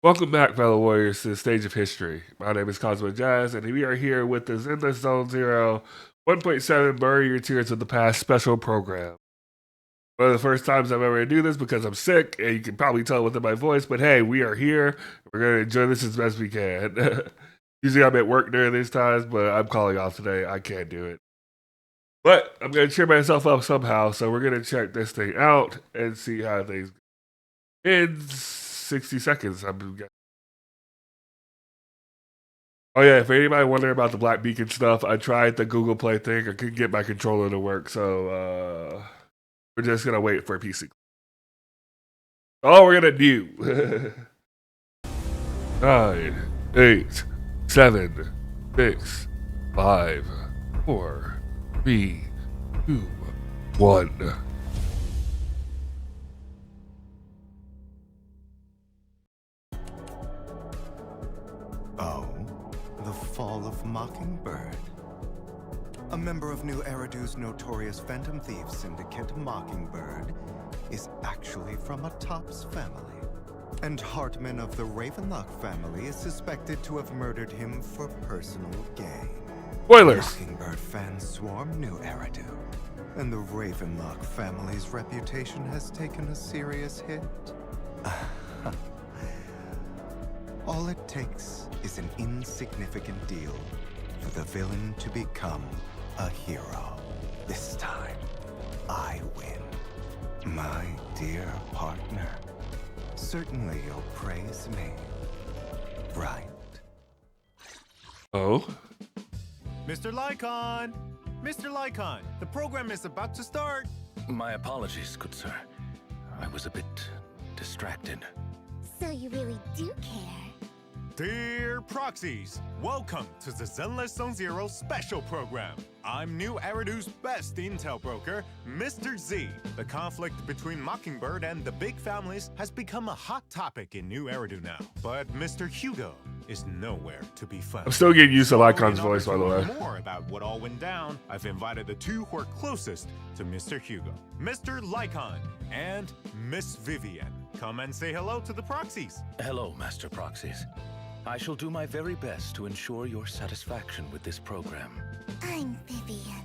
Welcome back, fellow warriors, to the stage of history. My name is Cosmo Jazz, and we are here with the Zenless Zone Zero 1.7 Bury Your Tears of the Past special program. One of the first times I've ever do this because I'm sick, and you can probably tell within my voice, but hey, we are here. We're going to enjoy this as best we can. Usually I'm at work during these times, but I'm calling off today. I can't do it. But I'm going to cheer myself up somehow, so we're going to check this thing out and see how things go. In 60 seconds, I'm guessing. Oh yeah, if anybody wondering about the Black Beacon stuff, I tried the Google Play thing. I couldn't get my controller to work, so we're just gonna wait for a PC. All we're gonna do. 9, 8, 7, 6, 5, 4, 3, 2, 1. Oh, the fall of Mockingbird. A member of New Eridu's notorious Phantom Thief syndicate, Mockingbird, is actually from a Topps family. And Hartman of the Ravenlock family is suspected to have murdered him for personal gain. Spoilers! Mockingbird fans swarm New Eridu, and the Ravenlock family's reputation has taken a serious hit. All it takes is an insignificant deal for the villain to become a hero. This time, I win. My dear partner, certainly you'll praise me, right? Oh? Mr. Lycon! Mr. Lycon, the program is about to start! My apologies, good sir. I was a bit distracted. So you really do care. Dear proxies, welcome to the Zenless Zone Zero special program. I'm New Eridu's best intel broker, Mr. Z. The conflict between Mockingbird and the big families has become a hot topic in New Eridu now. But Mr. Hugo is nowhere to be found. I'm still getting used to Lycon's In order voice, by to the way. learn more about what all went down, I've invited the two who are closest to Mr. Hugo, Mr. Lycon and Miss Vivian. Come and say hello to the proxies. Hello, Master Proxies. I shall do my very best to ensure your satisfaction with this program. I'm Vivian.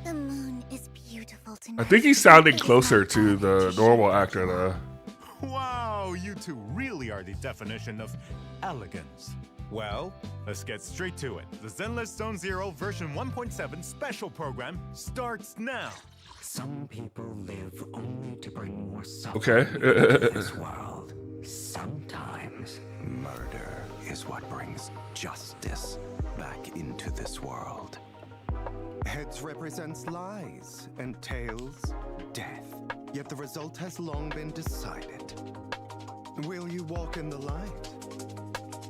The moon is beautiful tonight. I think he's sounding It is closer my to honor the to normal share actor, with you. though. Wow, you two really are the definition of elegance. Well, let's get straight to it. The Zenless Zone Zero version 1.7 special program starts now. Some people live only to bring more Okay. suffering into this world. Sometimes Murder is what brings justice back into this world. Heads represents lies, and tails, death. Yet the result has long been decided. Will you walk in the light,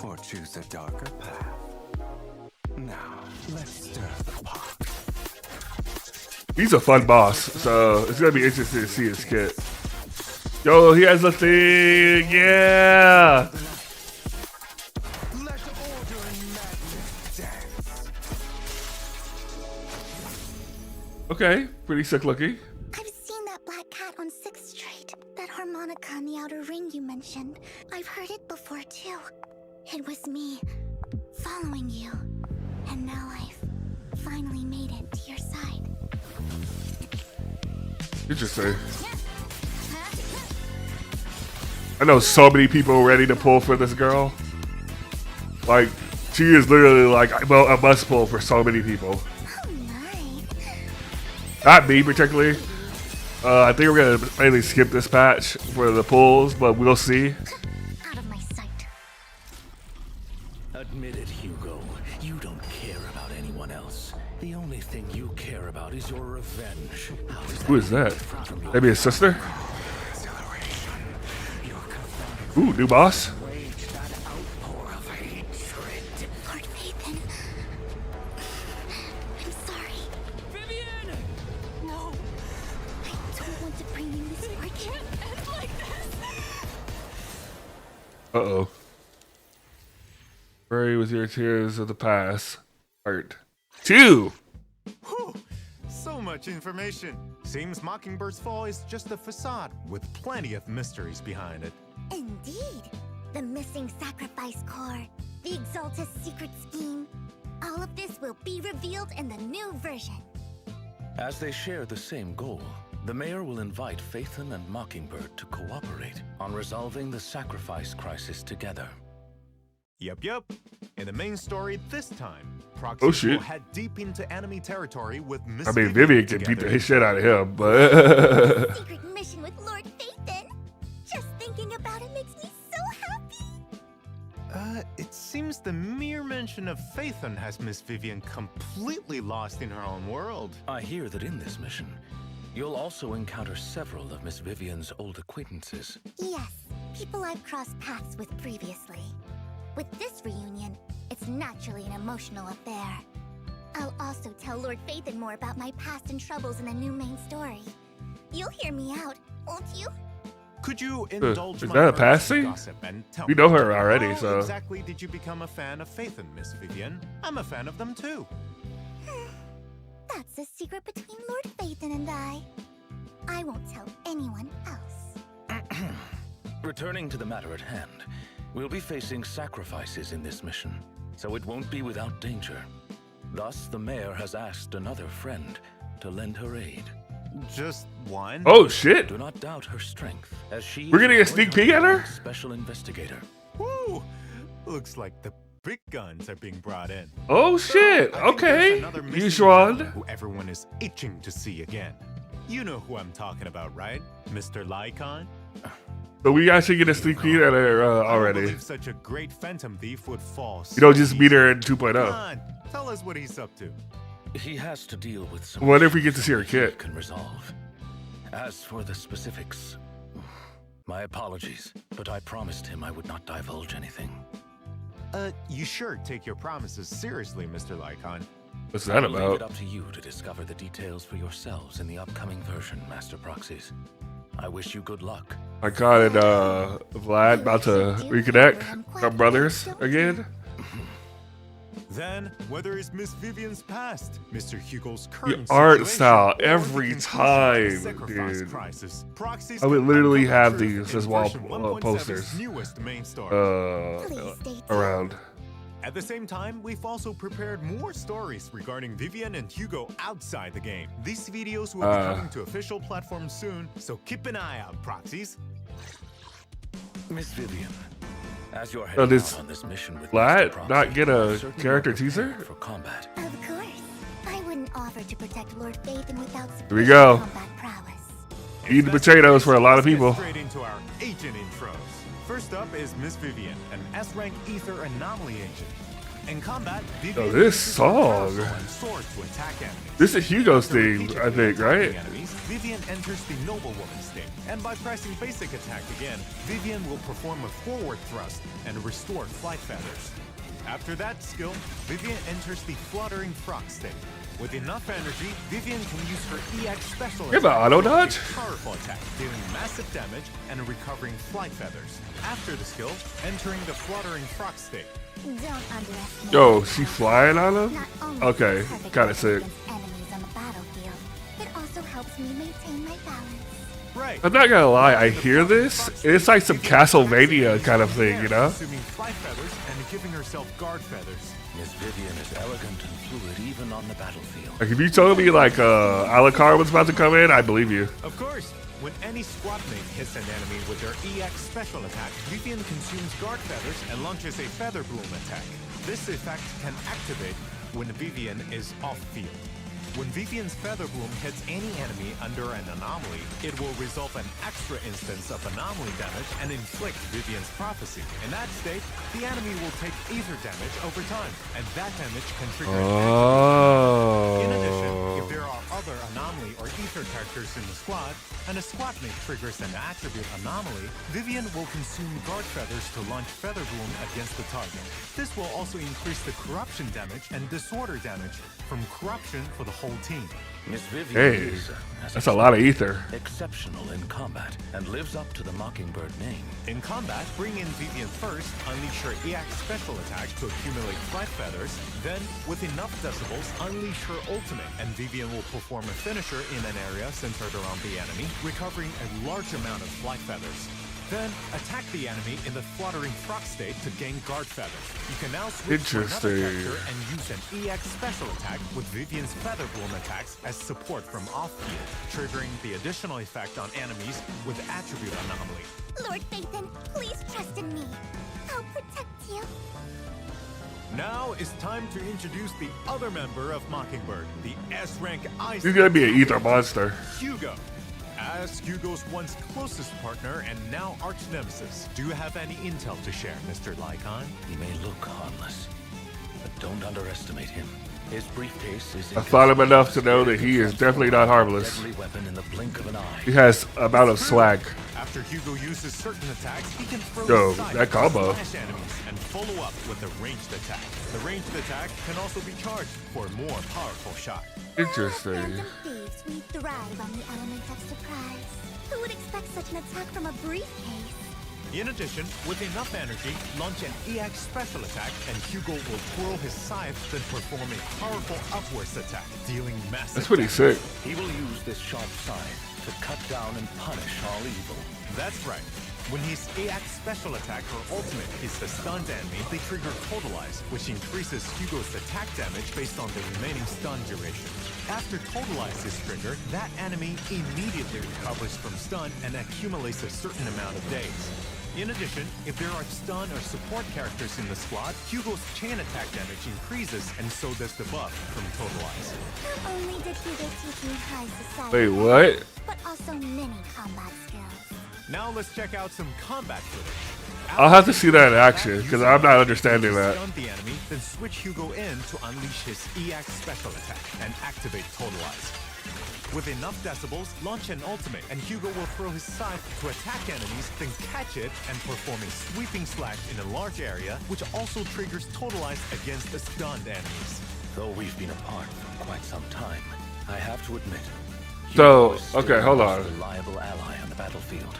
or choose a darker path? Now, let's stir the pot. He's a fun boss, so it's gonna be interesting to see his skit. Yo, he has a thing, yeah! Let order and madness dance. Okay, pretty sick looking. I've seen that black cat on 6th Street. That harmonica in the outer ring you mentioned. I've heard it before too. It was me, following you. And now I've finally made it to your side. Interesting. I know so many people ready to pull for this girl. Like, she is literally like, well, a must pull for so many people. Oh my. Not me particularly. I think we're gonna mainly skip this patch for the pulls, but we'll see. Out of my sight. Admit it, Hugo. You don't care about anyone else. The only thing you care about is your revenge. Who is that? Maybe his sister? Ooh, new boss. wage that outpour of hatred. Lord Nathan. I'm sorry. Vivian! No. I don't want to bring you misfortune. It can't end like this! Uh-oh. Bury with your tears of the past. Part 2. Whew, so much information. Seems Mockingbird's fall is just a facade with plenty of mysteries behind it. Indeed. the missing sacrifice core, the Exaltus secret scheme. All of this will be revealed in the new version. As they share the same goal, the mayor will invite Phaethon and Mockingbird to cooperate on resolving the sacrifice crisis together. Yep. In the main story this time, Oh, Proxy shit. will head deep into enemy territory with Miss I mean, Vivian can beat together. the shit out of him, but Secret mission with Lord Phaethon. Just thinking about it makes me so happy. It seems the mere mention of Phaethon has Miss Vivian completely lost in her own world. I hear that in this mission, you'll also encounter several of Miss Vivian's old acquaintances. Yes, people I've crossed paths with previously. With this reunion, it's naturally an emotional affair. I'll also tell Lord Phaethon more about my past and troubles in the new main story. You'll hear me out, won't you? Could you indulge is my that a urge past to scene? gossip and tell We me know her already, how so exactly did you become a fan of Phaethon, Miss Vivian? I'm a fan of them too. That's a secret between Lord Phaethon and I won't tell anyone else. Returning to the matter at hand, we'll be facing sacrifices in this mission, so it won't be without danger. Thus, the mayor has asked another friend to lend her aid. Just one? oh shit. Do not doubt her strength, as she We're is getting a the sneak peek at her? special investigator. Woo! Looks like the big guns are being brought in. Oh shit. I think there's Okay. another missing Yusuan. villain who everyone is itching to see again. You know who I'm talking about, right? Mr. Lycon? So we actually get a sneak peek at her I don't already. believe such a great phantom thief would fall. You don't so just meet her in easily. 2.0. Come on, tell us what he's up to. He has to deal with some What if we issues get to see her that he kid? can resolve. As for the specifics, my apologies, but I promised him I would not divulge anything. You sure take your promises seriously, Mr. Lycon. What's that I'll leave it about? up to you to discover the details for yourselves in the upcoming version, Master Proxies. I wish you good luck. I caught it, Vlad about to reconnect. Our brothers again. Then, whether it's Miss Vivian's past, Mr. Hugo's The current art situation, style or the every conclusion of the time, sacrifice dude. crisis, Proxies I would can literally uncover have truth these in as wall version 1.7's posters. newest main story. Please stay tuned. Around. At the same time, we've also prepared more stories regarding Vivian and Hugo outside the game. These videos will be coming to official platforms soon, so keep an eye out, Proxies. Miss Vivian, as you're So heading does out on this mission with Vlad Mr. Proxy, not get a I certainly character want to prepare teaser? for combat. Of course. I wouldn't offer to protect Lord Phaethon without Here we go. combat prowess. Eat the potatoes for a lot of Let's get people. Straight into our agent intros. First up is Miss Vivian, an S-rank ether anomaly agent. In combat, Vivian this uses her song. parasol and sword to attack enemies. This is Hugo's After theme, I repeatedly think, right? attacking enemies, Vivian enters the noblewoman state, and by pressing basic attack again, Vivian will perform a forward thrust and restore flight feathers. After that skill, Vivian enters the fluttering frog state. With enough energy, Vivian can use her EX special You have an auto to dodge? a powerful attack, dealing massive damage and recovering flight feathers. After the skill, entering the fluttering frog state. Don't underestimate Yo, the she power. flying on him? Not only Okay, is it perfect kinda for sick. against enemies on the battlefield, it also helps me maintain my balance. Right. I'm not gonna lie, I hear this. It's like some Castlevania kind of thing, you know? Consuming flight feathers and giving herself guard feathers. Miss Vivian is elegant and fluid even on the battlefield. Like if you told me like Alucard was about to come in, I believe you. Of course, when any squad mate hits an enemy with their EX special attack, Vivian consumes guard feathers and launches a feather bloom attack. This effect can activate when Vivian is off-field. When Vivian's Feather Bloom hits any enemy under an anomaly, it will resolve an extra instance of anomaly damage and inflict Vivian's Prophecy. In that state, the enemy will take ether damage over time, and that damage can trigger an activation. In addition, if Oh. there are other anomaly or ether characters in the squad, and a squad mate triggers an attribute anomaly, Vivian will consume guard feathers to launch Feather Bloom against the target. This will also increase the corruption damage and disorder damage from corruption for the whole team. Miss Vivian Hey, is, as that's a lot of ether. exceptional in combat and lives up to the Mockingbird name. In combat, bring in Vivian first, unleash her EX special attack to accumulate flight feathers, then, with enough decibels, unleash her ultimate, and Vivian will perform a finisher in an area centered around the enemy, recovering a large amount of flight feathers. Then attack the enemy in the fluttering frog state to gain guard feathers. You can now switch to another Interesting. character and use an EX special attack with Vivian's feather bloom attacks as support from off-field, triggering the additional effect on enemies with attribute anomaly. Lord Phaethon, please trust in me. I'll protect you. Now it's time to introduce the other member of Mockingbird, the S-rank ice. He's gonna be an ether monster. Hugo. As Hugo's once closest partner and now arch nemesis, do you have any intel to share, Mr. Lycon? He may look harmless, but don't underestimate him. His briefcase is. I thought him enough to know that he is definitely not harmless. Deadly weapon in the blink of an eye. He has amount of swag. After Hugo uses certain attacks, he can throw Yo, his scythe that combo. to slash enemies and follow up with a ranged attack. The ranged attack can also be charged for a more powerful shot. Interesting. Phantom thieves, we thrive on the element of surprise. Who would expect such an attack from a briefcase? In addition, with enough energy, launch an EX special attack and Hugo will twirl his scythe, then perform a powerful upwards attack, dealing massive That's pretty damage. sick. He will use this sharp scythe to cut down and punish all evil. That's right. When his AX special attack or ultimate is the stunned enemy, they trigger Totalize, which increases Hugo's attack damage based on the remaining stun duration. After Totalize is triggered, that enemy immediately recovers from stun and accumulates a certain amount of days. In addition, if there are stun or support characters in the squad, Hugo's chain attack damage increases, and so does the buff from Totalize. Not only did Hugo teach me high society, Wait, what? but also many combat skills. Now let's check out some combat footage. I'll have to see that in action because I'm not understanding that. Stun the enemy, then switch Hugo in to unleash his EX special attack and activate Totalize. With enough decibels, launch an ultimate, and Hugo will throw his scythe to attack enemies, then catch it and perform a sweeping slash in a large area, which also triggers Totalize against the stunned enemies. Though we've been apart for quite some time, I have to admit. So, Hugo is still okay, hold the on. most reliable ally on the battlefield.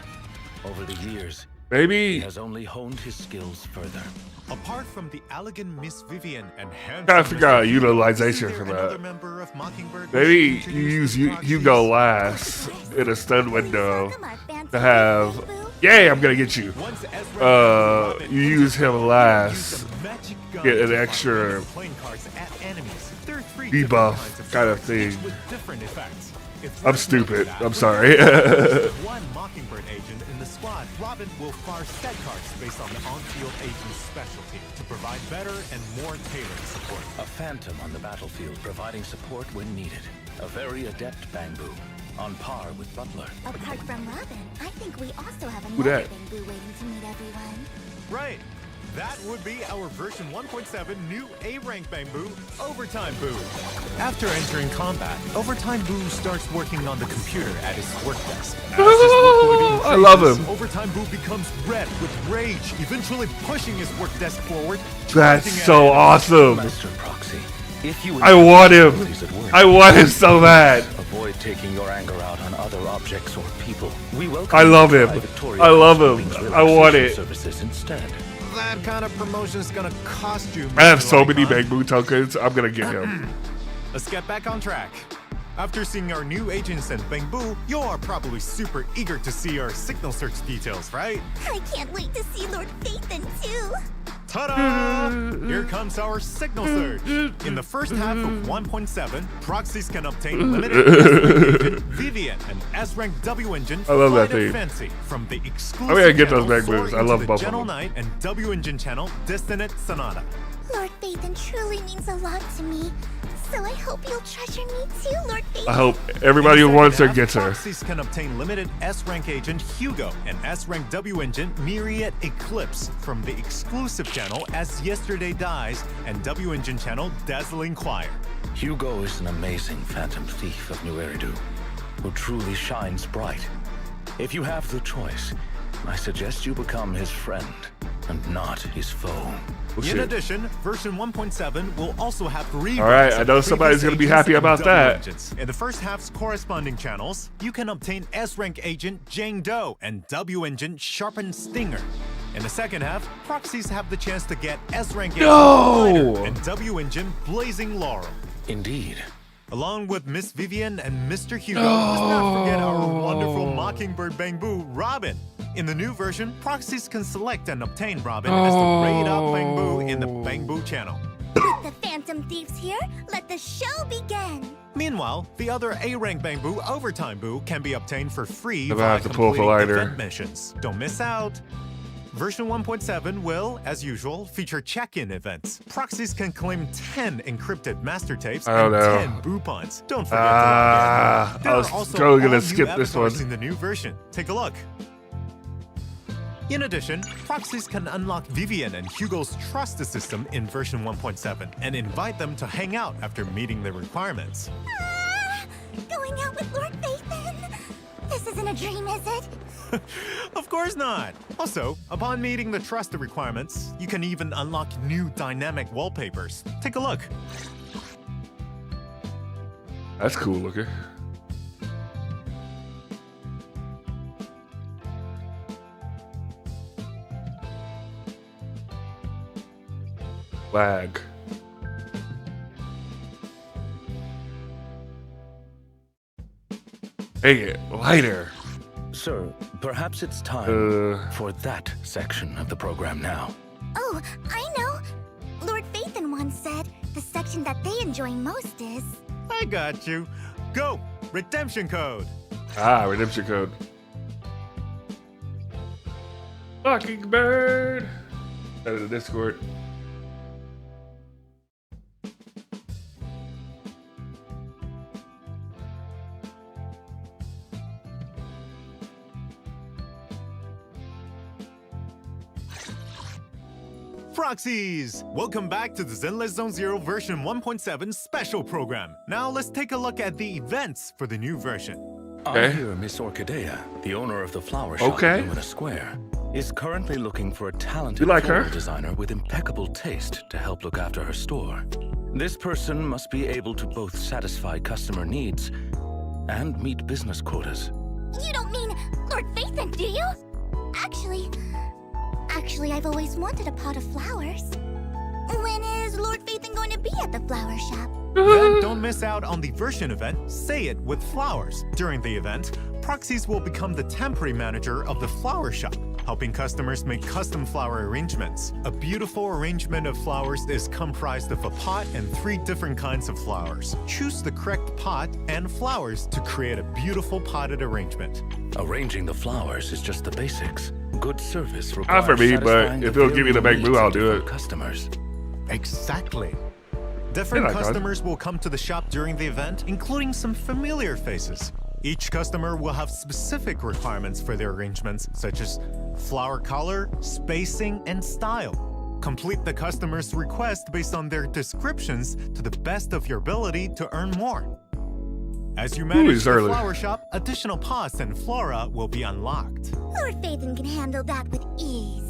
Over the years, he Maybe has only honed his skills further. Apart from the elegant Miss Vivian and handsome gotta figure out Mr. utilization is for there another that. member of Mockingbird Maybe wishing you to use introduce proxies? Hugo last in a stun window Welcome our fancy to have. bamboo. Yay! I'm gonna get you. Once Ezra You use him last. use a magic gun Get an to fire extra random playing cards at enemies. There are three debuff different kinds of kind of cards, each thing. with different effects. If I'm Red stupid. knows that, I'm with sorry. one Mockingbird agent in the squad, Robin will fire set cards based on the on-field agent's specialty to provide better and more tailored support. A phantom on the battlefield providing support when needed. A very adept Bangboo, on par with Butler. Apart from Robin, I think we also have Who another that? bamboo waiting to meet everyone. Right. That would be our version 1.7 new A-rank Bangboo, Overtime Boo. After entering combat, Overtime Boo starts working on the computer at his work desk. As his workload I love increases, him. Overtime Boo becomes red with rage, eventually pushing his work desk forward. That's charging at so enemies. awesome. Master Proxy, if you I want him. difficulties at work, I want him so bad. avoid taking your anger out on other objects or people. We welcome I you love to him. try Victoria I love Housing's him. I want relaxation it. Services instead. That kind of promotion is gonna cost you. I have Mr. so many Lycon. Bangboo tokens. I'm gonna get him. Let's get back on track. After seeing our new agents and Bangboo, you are probably super eager to see our signal search details, right? I can't wait to see Lord Phaethon too. Ta-da! Here comes our signal search. In the first half of 1.7, proxies can obtain limited S-rank agent Vivian and S-rank W engine I love that Flight of theme. Fancy from the exclusive gonna get those channel Bangbooos. Soar I love into the both of Gentle them. Knight and W engine channel Destinate Sonata. Lord Phaethon truly means a lot to me. So I hope you'll treasure me too, Lord Phaethon. I hope everybody who wants her Second gets half, her. Proxies can obtain limited S-rank agent Hugo and S-rank W engine Myriad Eclipse from the exclusive channel As Yesterday Dies and W engine channel Dazzling Choir. Hugo is an amazing phantom thief of New Eridu, who truly shines bright. If you have the choice, I suggest you become his friend and not his foe. Oh, In shit. addition, version 1.7 will also have reboots. All right, I of know previous somebody's gonna be agents happy and about W that. engines. In the first half's corresponding channels, you can obtain S-rank agent Jane Doe and W engine Sharpened Stinger. In the second half, proxies have the chance to get S-rank agent No! Glider and W engine Blazing Laurel. Indeed. Along with Miss Vivian and Mr. Hugo, let's not forget our wonderful Mockingbird Bangboo, Robin. In the new version, proxies can select and obtain Robin as the raid up Bangboo in the Bangboo channel. With the Phantom Thieves here, let the show begin. Meanwhile, the other A-rank Bangboo, Overtime Boo, can be obtained for free I'm gonna by have to pull for completing lighter. event missions. Don't miss out. Version 1.7 will, as usual, feature check-in events. Proxies can claim 10 encrypted master tapes I don't and know. 10 boo points. Don't forget to log in. There I are was also totally gonna all new skip this avatars one. in the new version. Take a look. In addition, proxies can unlock Vivian and Hugo's trust system in version 1.7 and invite them to hang out after meeting the requirements. Going out with Lord Phaethon? This isn't a dream, is it? Of course not! Also, upon meeting the trust requirements, you can even unlock new dynamic wallpapers. Take a look. That's cool looking. Lag. Dang it, lighter. Sir, perhaps it's time Uh, for that section of the program now. Oh, I know. Lord Phaethon once said the section that they enjoy most is... I got you. Go! Redemption code! redemption code. Mockingbird. That is the Discord. Proxies! Welcome back to the Zenless Zone Zero version 1.7 special program. Now let's take a look at the events for the new version. Okay. I hear Miss Orchidea, the owner of the flower shop Okay. in Lumina Square, is currently looking for a talented You like her? floral designer with impeccable taste to help look after her store. This person must be able to both satisfy customer needs and meet business quotas. You don't mean Lord Phaethon, do you? Actually, I've always wanted a pot of flowers. When is Lord Phaethon going to be at the flower shop? Then don't miss out on the version event, Say It with Flowers. During the event, Proxies will become the temporary manager of the flower shop, helping customers make custom flower arrangements. A beautiful arrangement of flowers is comprised of a pot and 3 different kinds of flowers. Choose the correct pot and flowers to create a beautiful potted arrangement. Arranging the flowers is just the basics. Good service Not requires for me, but satisfying if the it'll give me the varying Bangboo, needs I'll of do different it. Customers. Exactly. Different Yeah, God. customers will come to the shop during the event, including some familiar faces. Each customer will have specific requirements for their arrangements, such as flower color, spacing, and style. Complete the customer's request based on their descriptions to the best of your ability to earn more. As you manage it's the early. flower shop, additional pots and flora will be unlocked. Lord Phaethon can handle that with ease.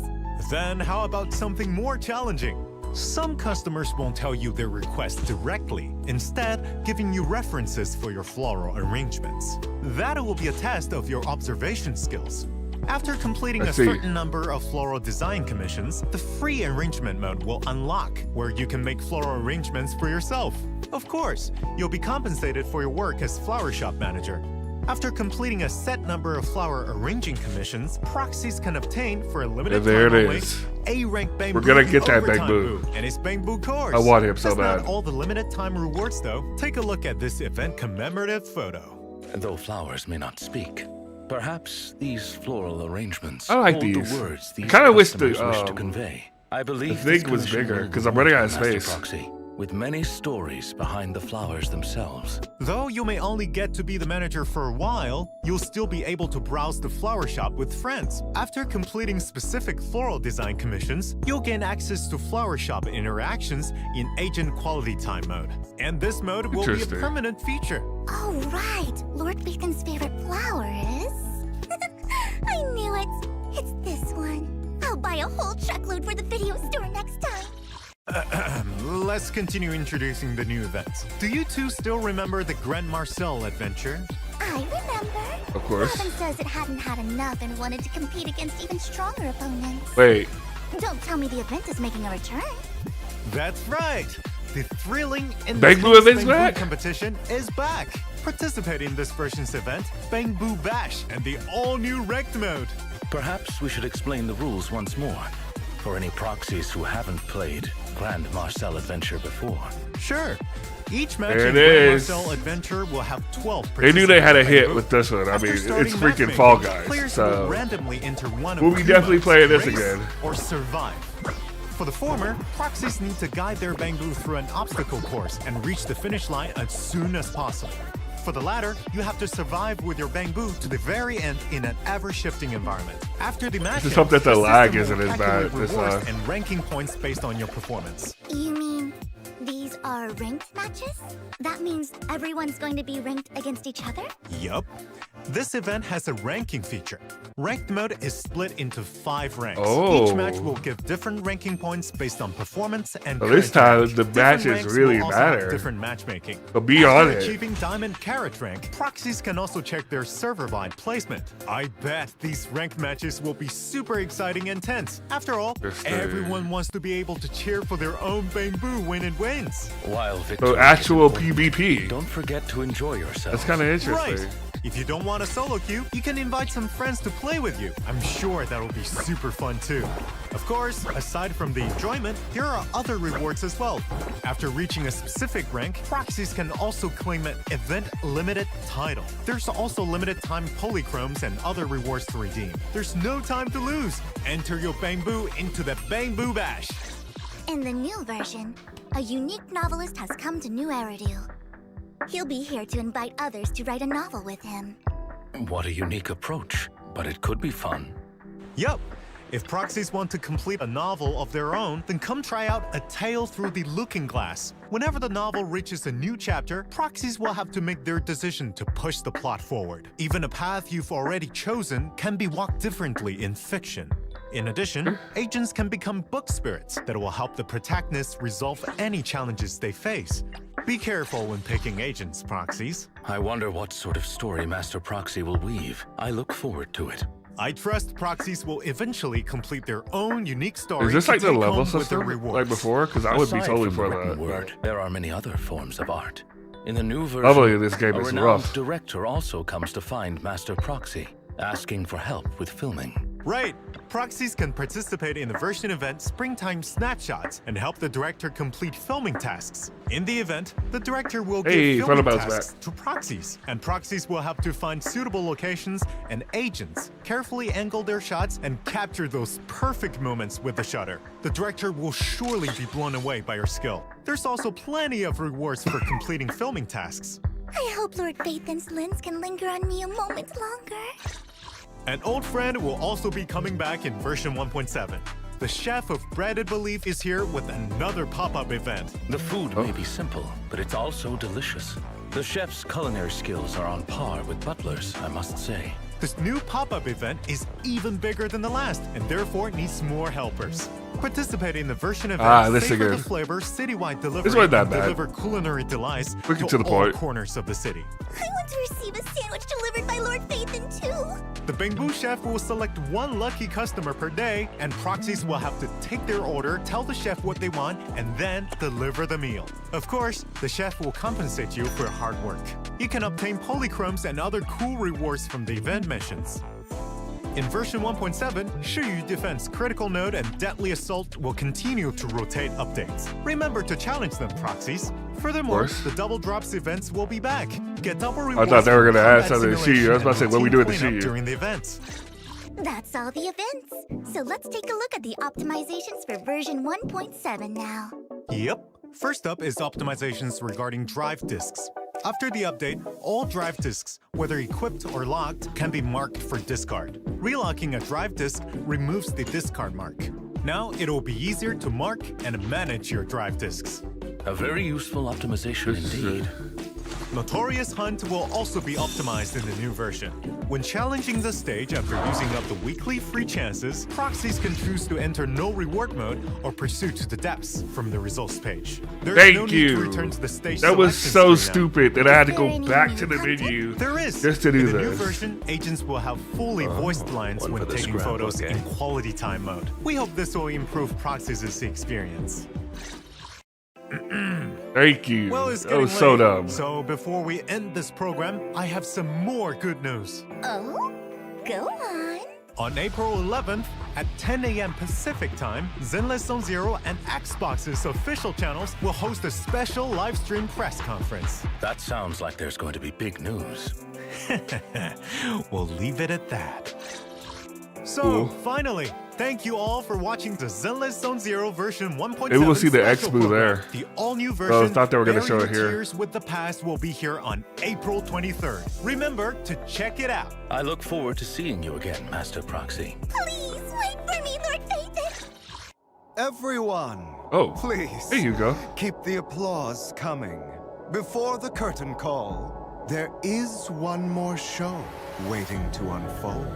Then how about something more challenging? Some customers won't tell you their request directly, instead giving you references for your floral arrangements. That will be a test of your observation skills. After completing I a see. certain number of floral design commissions, the free arrangement mode will unlock, where you can make floral arrangements for yourself. Of course, you'll be compensated for your work as flower shop manager. After completing a set number of flower arranging commissions, proxies can obtain for a limited And there time it only is. A-rank Bangboo. We're gonna get that Overtime Bangboo. Boo and his Bangboo course. I want him so That's bad. not all the limited time rewards though. Take a look at this event commemorative photo. Though flowers may not speak, perhaps these floral arrangements I like hold these. the words these kinda wish the, customers wish to convey. I believe thing this was commission bigger, will 'cause I'm reward running out of you, Master space. Proxy, with many stories behind the flowers themselves. Though you may only get to be the manager for a while, you'll still be able to browse the flower shop with friends. After completing specific floral design commissions, you'll gain access to flower shop interactions in agent quality time mode. And this mode will be a Interesting. permanent feature. Oh, right. Lord Phaethon's favorite flower is... I knew it. It's this one. I'll buy a whole truckload for the video store next time. Let's continue introducing the new events. Do you two still remember the Grand Marcel adventure? I remember. Of course. Robin says it hadn't had enough and wanted to compete against even stronger opponents. Wait, Don't tell me the event is making a return. That's right! The thrilling BANGBOO event's back? competition is back. Participate in this version's event, BANGBOO Bash, and the all-new ranked mode. Perhaps we should explain the rules once more, for any proxies who haven't played Grand Marcel Adventure before. Sure. Each match There in it Grand is. Marcel Adventure will have 12 They knew they had a hit participants. with this one. I After mean, it's starting freaking matchmaking, Fall Guys. Players will So randomly enter one of we'll be two definitely modes, playing this race again. or survive. For the former, proxies need to guide their BANGBOO through an obstacle course and reach the finish line as soon as possible. For the latter, you have to survive with your BANGBOO to the very end in an ever-shifting environment. After the match, Just hope that the system lag will isn't as calculate bad this rewards time. and ranking points based on your performance. You mean these are ranked matches? That means everyone's going to be ranked against each other? Yup. This event has a ranking feature. Ranked mode is split into 5 ranks. Each match Oh. will give different ranking points based on performance and Well, this character time, rank. the Different matches ranks really will also have matter. different matchmaking. So be on After it. achieving Diamond Carrot rank, proxies can also check their server-wide placement. I bet these ranked matches will be super exciting and tense. After all, Yes, they- everyone wants to be able to cheer for their own BANGBOO when it wins. While victory So is actual important, PvP. don't forget to enjoy yourself. That's kind of Right. interesting. If you don't want a solo queue, you can invite some friends to play with you. I'm sure that'll be super fun too. Of course, aside from the enjoyment, there are other rewards as well. After reaching a specific rank, proxies can also claim an event-limited title. There's also limited time polychromes and other rewards to redeem. There's no time to lose. Enter your BANGBOO into the BANGBOO Bash. In the new version, a unique novelist has come to New Eridu. He'll be here to invite others to write a novel with him. What a unique approach, but it could be fun. Yup. If proxies want to complete a novel of their own, then come try out A Tale Through the Looking Glass. Whenever the novel reaches a new chapter, proxies will have to make their decision to push the plot forward. Even a path you've already chosen can be walked differently in fiction. In addition, agents can become book spirits that will help the protagonists resolve any challenges they face. Be careful when picking agents, proxies. I wonder what sort of story Master Proxy will weave. I look forward to it. I trust proxies will eventually complete their own unique story. Is this to like the take level home with their system rewards. like before? Because I would be Aside totally from for the written that. word, there are many other forms of art. In the new version, Leveling in this game a is renowned rough. director also comes to find Master Proxy, asking for help with filming. Right. Proxies can participate in the version event Springtime Snapshots and help the director complete filming tasks. In the event, the director will Hey, give filming Front of Bounce tasks to proxies, and proxies will have to find suitable locations and agents, carefully angle their shots, and capture those perfect moments with the shutter. The director will surely be blown away by your skill. There's also plenty of rewards for completing filming tasks. I hope Lord Phaethon's lens can linger on me a moment longer. An old friend will also be coming back in version 1.7. The chef of Breaded Belief is here with another pop-up event. The food may be simple, but it's also delicious. The chef's culinary skills are on par with Butler's, I must say. This new pop-up event is even bigger than the last, and therefore needs more helpers. Participate in the version event, this savor the again. flavor, citywide delivery, This wasn't that and bad. deliver culinary delights Quick and to to the all point. corners of the city. I want to receive a sandwich delivered by Lord Phaethon too. The BANGBOO chef will select one lucky customer per day, and proxies will have to take their order, tell the chef what they want, and then deliver the meal. Of course, the chef will compensate you for your hard work. You can obtain polychromes and other cool rewards from the event missions. In version 1.7, Shiyu Defense Critical Node and Deadly Assault will continue to rotate updates. Remember to challenge them, proxies. Furthermore, course. the Double Drops events will be back. Get double rewards. thought they were for gonna add combat something to simulation Shiyu. I was about to say, and what we do with the routine cleanup Shiyu? during the events. That's all the events. So let's take a look at the optimizations for version 1.7 now. Yep. First up is optimizations regarding drive disks. After the update, all drive disks, whether equipped or locked, can be marked for discard. Relocking a drive disk removes the discard mark. Now it'll be easier to mark and manage your drive disks. A very useful optimization indeed. Notorious Hunt will also be optimized in the new version. When challenging the stage after using up the weekly free chances, proxies can choose to enter no reward mode or pursue to the depths from the results page. There's Thank no need you. to return to the stage That was selection so screen now. stupid that I had to Is there go any back new to the content? menu There is. just to do in the new this. version, agents will have fully voiced lines one when for the taking scrapbook, photos eh? in quality time mode. We hope this will improve proxies' experience. Thank you. Well, it's That getting was so late. dumb. So before we end this program, I have some more good news. Oh? Go on. On April 11th at 10 a.m. Pacific time, Zenless Zone Zero and Xbox's official channels will host a special live stream press conference. That sounds like there's going to be big news. We'll leave it at that. So, Cool. finally, thank you all for watching the Zenless Zone Zero version 1.7 Maybe we'll see the special X-Boo program. there. The all-new version, thought they were gonna Bury show Your it here. Tears with the Past will be here on April 23rd. Remember to check it out. I look forward to seeing you again, Master Proxy. Please wait for me, Lord Phaeton. Everyone, Oh, please there you go. keep the applause coming. Before the curtain call, there is one more show waiting to unfold.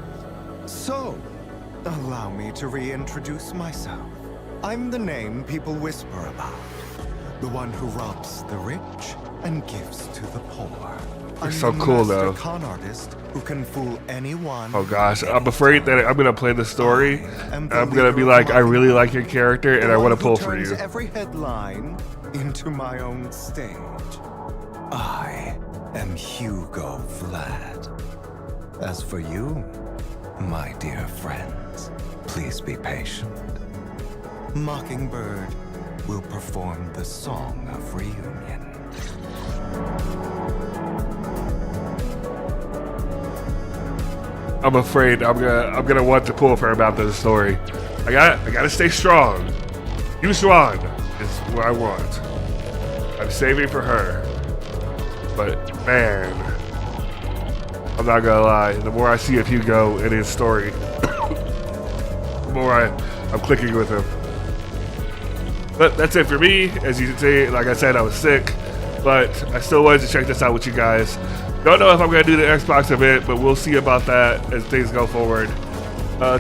So, allow me to reintroduce myself. I'm the name people whisper about. The one who robs the rich and gives to the poor. I'm so the cool, master though. con artist who can fool anyone. Oh gosh, I'm afraid that I'm gonna play the story. I'm And the I'm gonna be leader of like, I really Mockingbird, like your character, and the I one want to who pull for turns you. every headline into my own stage. I am Hugo Vlad. As for you, my dear friends, please be patient. Mockingbird will perform the Song of Reunion. I'm afraid I'm gonna want to pull for her about this story. I gotta stay strong. You strong is what I want. I'm saving for her. But man, I'm not gonna lie. The more I see of Hugo and his story, the more I'm clicking with him. But that's it for me. As you can see, like I said, I was sick, but I still wanted to check this out with you guys. Don't know if I'm gonna do the Xbox event, but we'll see about that as things go forward.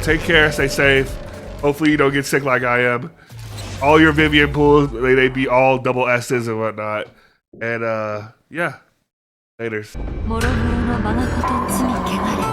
Take care, stay safe. Hopefully you don't get sick like I am. All your Vivian pools, they be all double S's and whatnot. And yeah, laters. もろもろのままこと罪汚れ